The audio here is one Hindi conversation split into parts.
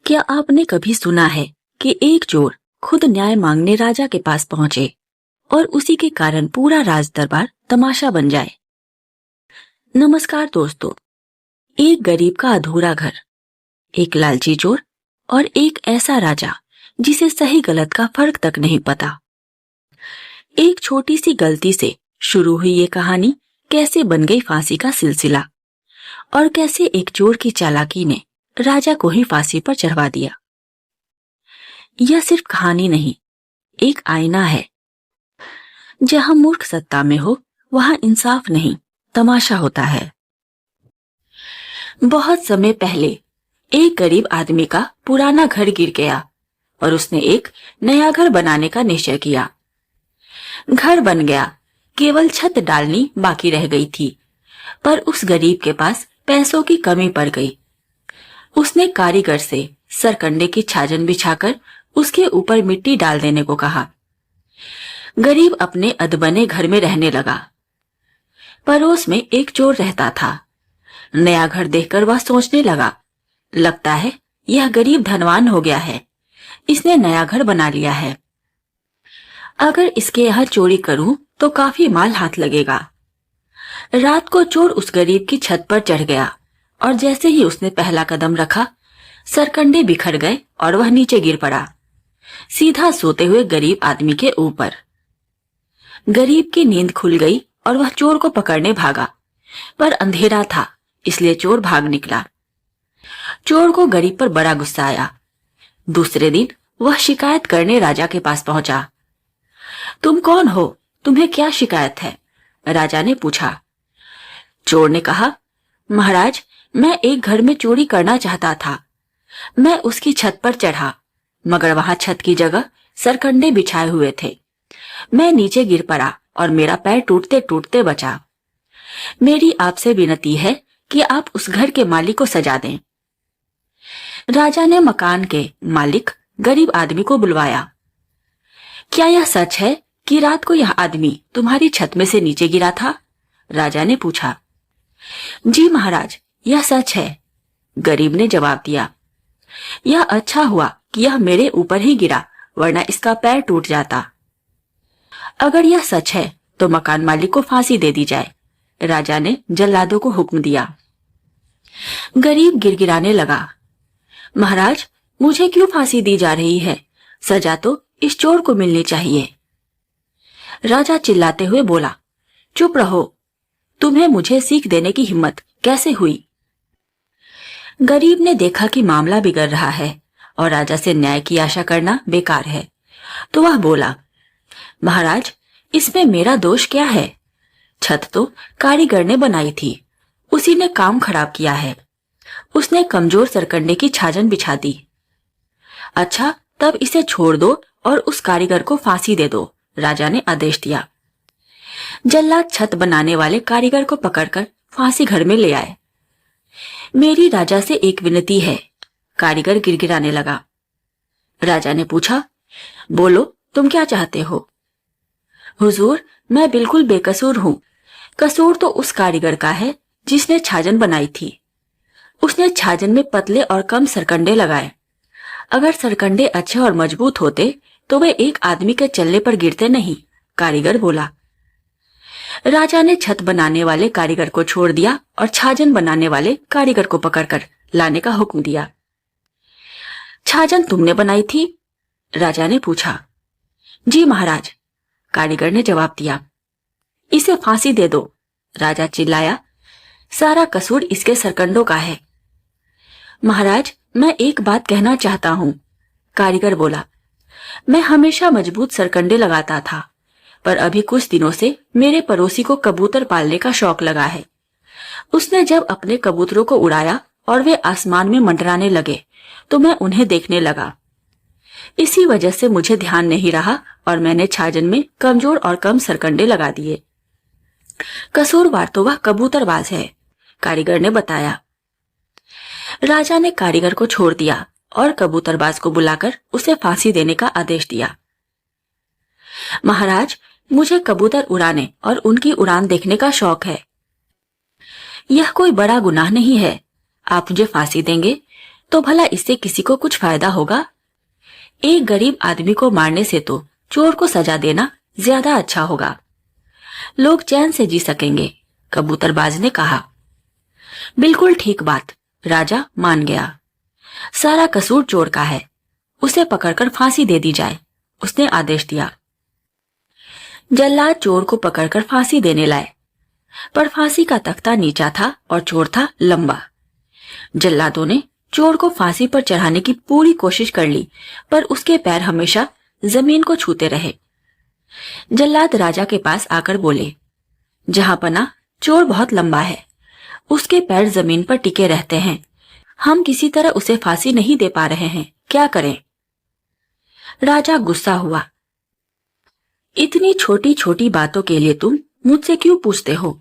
क्या आपने कभी सुना है कि एक चोर खुद न्याय मांगने राजा के पास पहुंचे और उसी के कारण पूरा राज दरबार तमाशा बन जाए। नमस्कार दोस्तों, एक गरीब का अधूरा घर, एक लालची चोर और एक ऐसा राजा जिसे सही गलत का फर्क तक नहीं पता। एक छोटी सी गलती से शुरू हुई ये कहानी कैसे बन गई फांसी का सिलसिला और कैसे एक चोर की चालाकी ने राजा को ही फांसी पर चढ़वा दिया। यह सिर्फ कहानी नहीं, एक आईना है। जहां मूर्ख सत्ता में हो वहां इंसाफ नहीं, तमाशा होता है। बहुत समय पहले एक गरीब आदमी का पुराना घर गिर गया और उसने एक नया घर बनाने का निश्चय किया। घर बन गया, केवल छत डालनी बाकी रह गई थी, पर उस गरीब के पास पैसों की कमी पड़ गई। उसने कारीगर से सरकंडे की छाजन बिछाकर उसके ऊपर मिट्टी डाल देने को कहा। गरीब अपने अधबने घर में रहने लगा। पड़ोस में एक चोर रहता था। नया घर देखकर वह सोचने लगा, लगता है यह गरीब धनवान हो गया है, इसने नया घर बना लिया है। अगर इसके यहाँ चोरी करूं तो काफी माल हाथ लगेगा। रात को चोर उस गरीब की छत पर चढ़ गया और जैसे ही उसने पहला कदम रखा, सरकंडे बिखर गए और वह नीचे गिर पड़ा, सीधा सोते हुए गरीब आदमी के ऊपर। गरीब की नींद खुल गई और वह चोर को पकड़ने भागा, पर अंधेरा था इसलिए चोर भाग निकला। चोर को गरीब पर बड़ा गुस्सा आया। दूसरे दिन वह शिकायत करने राजा के पास पहुंचा। तुम कौन हो, तुम्हें क्या शिकायत है? राजा ने पूछा। चोर ने कहा, महाराज, मैं एक घर में चोरी करना चाहता था। मैं उसकी छत पर चढ़ा, मगर वहां छत की जगह सरकंडे बिछाए हुए थे। मैं नीचे गिर पड़ा और मेरा पैर टूटते टूटते बचा। मेरी आपसे विनती है कि आप उस घर के मालिक को सजा दें। राजा ने मकान के मालिक गरीब आदमी को बुलवाया। क्या यह सच है कि रात को यह आदमी तुम्हारी छत में से नीचे गिरा था? राजा ने पूछा। जी महाराज, यह सच है, गरीब ने जवाब दिया। यह अच्छा हुआ कि यह मेरे ऊपर ही गिरा, वरना इसका पैर टूट जाता। अगर यह सच है तो मकान मालिक को फांसी दे दी जाए, राजा ने जल्लादों को हुक्म दिया। गरीब गिड़गिड़ाने लगा। महाराज, मुझे क्यों फांसी दी जा रही है? सजा तो इस चोर को मिलनी चाहिए। राजा चिल्लाते हुए बोला, चुप रहो, तुम्हें मुझे सीख देने की हिम्मत कैसे हुई? गरीब ने देखा कि मामला बिगड़ रहा है और राजा से न्याय की आशा करना बेकार है, तो वह बोला, महाराज, इसमें मेरा दोष क्या है? छत तो कारीगर ने बनाई थी, उसी ने काम खराब किया है। उसने कमजोर सरकंडे की छाजन बिछा दी। अच्छा, तब इसे छोड़ दो और उस कारीगर को फांसी दे दो, राजा ने आदेश दिया। जल्लाद छत बनाने वाले कारीगर को पकड़कर फांसी घर में ले आए। मेरी राजा से एक विनती है, कारीगर गिड़गिड़ाने लगा। राजा ने पूछा, बोलो, तुम क्या चाहते हो? हुजूर, मैं बिल्कुल बेकसूर हूँ। कसूर तो उस कारीगर का है जिसने छाजन बनाई थी। उसने छाजन में पतले और कम सरकंडे लगाए। अगर सरकंडे अच्छे और मजबूत होते तो वे एक आदमी के चलने पर गिरते नहीं, कारीगर बोला। राजा ने छत बनाने वाले कारीगर को छोड़ दिया और छाजन बनाने वाले कारीगर को पकड़कर लाने का हुक्म दिया। छाजन तुमने बनाई थी? राजा ने पूछा। जी महाराज, कारीगर ने जवाब दिया। इसे फांसी दे दो, राजा चिल्लाया। सारा कसूर इसके सरकंडों का है। महाराज, मैं एक बात कहना चाहता हूँ, कारीगर बोला। मैं हमेशा मजबूत सरकंडे लगाता था, पर अभी कुछ दिनों से मेरे पड़ोसी को कबूतर पालने का शौक लगा है। उसने जब अपने कबूतरों को उड़ाया और वे आसमान में मंडराने लगे तो मैं उन्हें देखने लगा। इसी वजह से मुझे ध्यान नहीं रहा और मैंने छाजन में कमजोर और कम सरकंडे लगा दिए। कसूरवार तो वह कबूतरबाज है, कारीगर ने बताया। राजा ने कारीगर को छोड़ दिया और कबूतरबाज को बुलाकर उसे फांसी देने का आदेश दिया। महाराज, मुझे कबूतर उड़ाने और उनकी उड़ान देखने का शौक है। यह कोई बड़ा गुनाह नहीं है। आप मुझे फांसी देंगे तो भला इससे किसी को कुछ फायदा होगा? एक गरीब आदमी को मारने से तो चोर को सजा देना ज्यादा अच्छा होगा। लोग चैन से जी सकेंगे, कबूतरबाज ने कहा। बिल्कुल ठीक बात, राजा मान गया। सारा कसूर चोर का है, उसे पकड़कर फांसी दे दी जाए, उसने आदेश दिया। जल्लाद चोर को पकड़कर फांसी देने लाए, पर फांसी का तख्ता नीचा था और चोर था लंबा। जल्लादों ने चोर को फांसी पर चढ़ाने की पूरी कोशिश कर ली, पर उसके पैर हमेशा जमीन को छूते रहे। जल्लाद राजा के पास आकर बोले, जहांपना चोर बहुत लंबा है, उसके पैर जमीन पर टिके रहते हैं, हम किसी तरह उसे फांसी नहीं दे पा रहे हैं, क्या करें? राजा गुस्सा हुआ। इतनी छोटी छोटी बातों के लिए तुम मुझसे क्यों पूछते हो?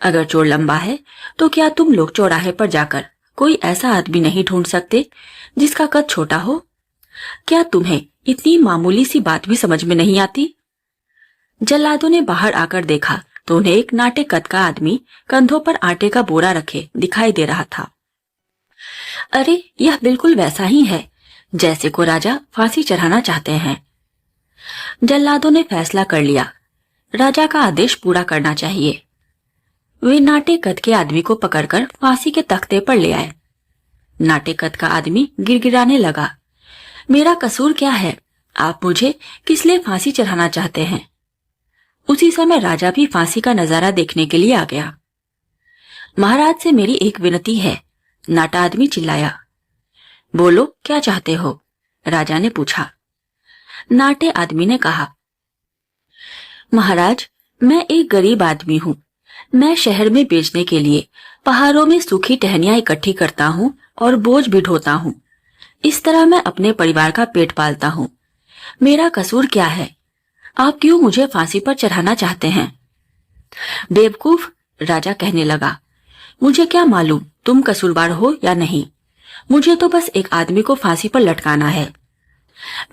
अगर चोर लंबा है तो क्या तुम लोग चौराहे पर जाकर कोई ऐसा आदमी नहीं ढूंढ सकते जिसका कद छोटा हो? क्या तुम्हें इतनी मामूली सी बात भी समझ में नहीं आती? जल्लादों ने बाहर आकर देखा तो उन्हें एक नाटे कद का आदमी कंधों पर आटे का बोरा रखे दिखाई दे रहा था। अरे, यह बिल्कुल वैसा ही है जैसे को राजा फांसी चढ़ाना चाहते हैं। जल्लादों ने फैसला कर लिया, राजा का आदेश पूरा करना चाहिए। वे नाटे कद के आदमी को पकड़कर फांसी के तख्ते पर ले आए। नाटे कद का आदमी गिड़गिड़ाने लगा, मेरा कसूर क्या है? आप मुझे किस लिए फांसी चढ़ाना चाहते हैं? उसी समय राजा भी फांसी का नजारा देखने के लिए आ गया। महाराज से मेरी एक विनती है, नाटा आदमी चिल्लाया। बोलो, क्या चाहते हो? राजा ने पूछा। नाटे आदमी ने कहा, महाराज, मैं एक गरीब आदमी हूँ। मैं शहर में बेचने के लिए पहाड़ों में सूखी टहनियां इकट्ठी करता हूँ और बोझ भी ढोता हूँ। इस तरह मैं अपने परिवार का पेट पालता हूँ। मेरा कसूर क्या है? आप क्यों मुझे फांसी पर चढ़ाना चाहते हैं? बेवकूफ, राजा कहने लगा, मुझे क्या मालूम तुम कसूरवार हो या नहीं। मुझे तो बस एक आदमी को फांसी पर लटकाना है।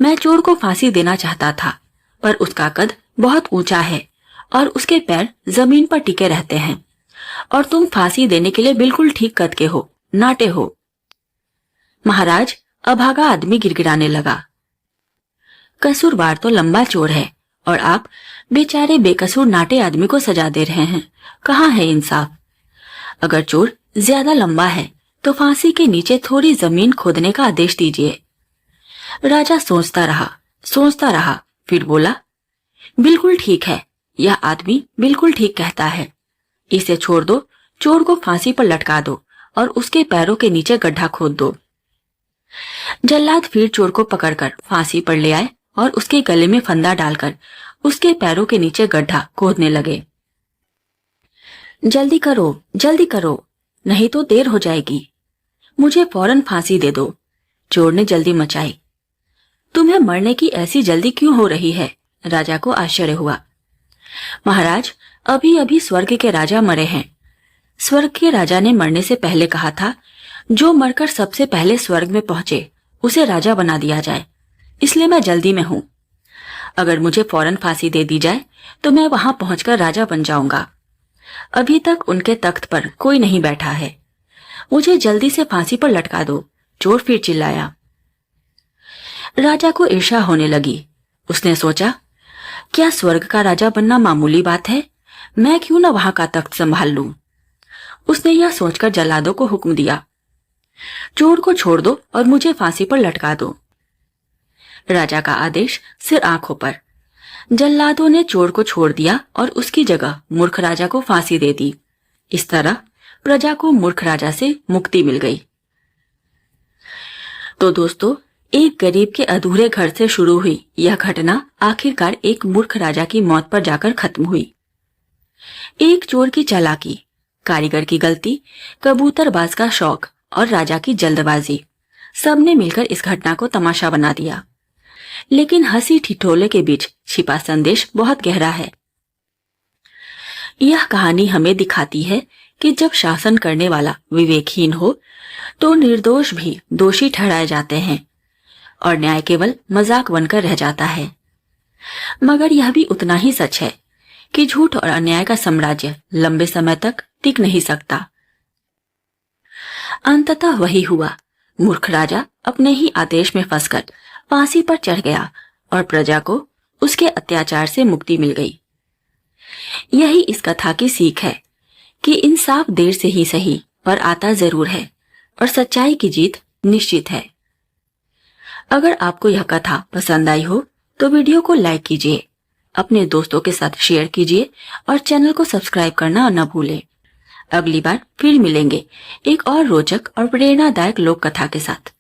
मैं चोर को फांसी देना चाहता था, पर उसका कद बहुत ऊंचा है और उसके पैर जमीन पर टिके रहते हैं, और तुम फांसी देने के लिए बिल्कुल ठीक कद के हो, नाटे हो। महाराज, अभागा आदमी गिड़गिड़ाने लगा, कसूरवार तो लंबा चोर है और आप बेचारे बेकसूर नाटे आदमी को सजा दे रहे हैं। कहाँ है इंसाफ? अगर चोर ज्यादा लंबा है तो फांसी के नीचे थोड़ी जमीन खोदने का आदेश दीजिए। राजा सोचता रहा, फिर बोला, बिल्कुल ठीक है, यह आदमी बिल्कुल ठीक कहता है। इसे छोड़ दो, चोर को फांसी पर लटका दो और उसके पैरों के नीचे गड्ढा खोद दो। जल्लाद फिर चोर को पकड़कर फांसी पर ले आए और उसके गले में फंदा डालकर उसके पैरों के नीचे गड्ढा खोदने लगे। जल्दी करो, नहीं तो देर हो जाएगी। मुझे फौरन फांसी दे दो, चोर ने जल्दी मचाई। तुम्हें मरने की ऐसी जल्दी क्यों हो रही है? राजा को आश्चर्य हुआ। महाराज, अभी अभी स्वर्ग के राजा मरे हैं। स्वर्ग के राजा ने मरने से पहले कहा था, जो मरकर सबसे पहले स्वर्ग में पहुंचे उसे राजा बना दिया जाए, इसलिए मैं जल्दी में हूं। अगर मुझे फौरन फांसी दे दी जाए तो मैं वहां पहुंचकर राजा बन जाऊंगा। अभी तक उनके तख्त पर कोई नहीं बैठा है। मुझे जल्दी से फांसी पर लटका दो, चोर फिर चिल्लाया। राजा को ईर्ष्या होने लगी। उसने सोचा, क्या स्वर्ग का राजा बनना मामूली बात है? मैं क्यों न वहां का तख्त संभाल लूं। उसने यह सोचकर जल्लादों को हुक्म दिया, चोर को छोड़ दो और मुझे फांसी पर लटका दो। राजा का आदेश सिर आंखों पर। जल्लादों ने चोर को छोड़ दिया और उसकी जगह मूर्ख राजा को फांसी दे दी। इस तरह प्रजा को मूर्ख राजा से मुक्ति मिल गई। तो दोस्तों, एक गरीब के अधूरे घर से शुरू हुई यह घटना आखिरकार एक मूर्ख राजा की मौत पर जाकर खत्म हुई। एक चोर की चालाकी, कारीगर की गलती, कबूतरबाज का शौक और राजा की जल्दबाजी, सबने मिलकर इस घटना को तमाशा बना दिया। लेकिन हंसी ठिठोले के बीच छिपा संदेश बहुत गहरा है। यह कहानी हमें दिखाती है कि जब शासन करने वाला विवेकहीन हो तो निर्दोष भी दोषी ठहराए जाते हैं और न्याय केवल मजाक बनकर रह जाता है। मगर यह भी उतना ही सच है कि झूठ और अन्याय का साम्राज्य लंबे समय तक टिक नहीं सकता। अंततः वही हुआ मूर्ख राजा अपने ही आदेश में फंसकर फांसी पर चढ़ गया और प्रजा को उसके अत्याचार से मुक्ति मिल गई। यही इस कथा की सीख है कि इंसाफ देर से ही सही पर आता जरूर है और सच्चाई की जीत निश्चित है। अगर आपको यह कथा पसंद आई हो तो वीडियो को लाइक कीजिए, अपने दोस्तों के साथ शेयर कीजिए और चैनल को सब्सक्राइब करना न भूलें। अगली बार फिर मिलेंगे एक और रोचक और प्रेरणादायक लोक कथा के साथ।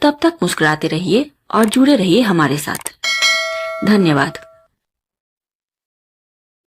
तब तक मुस्कुराते रहिए और जुड़े रहिए हमारे साथ। धन्यवाद।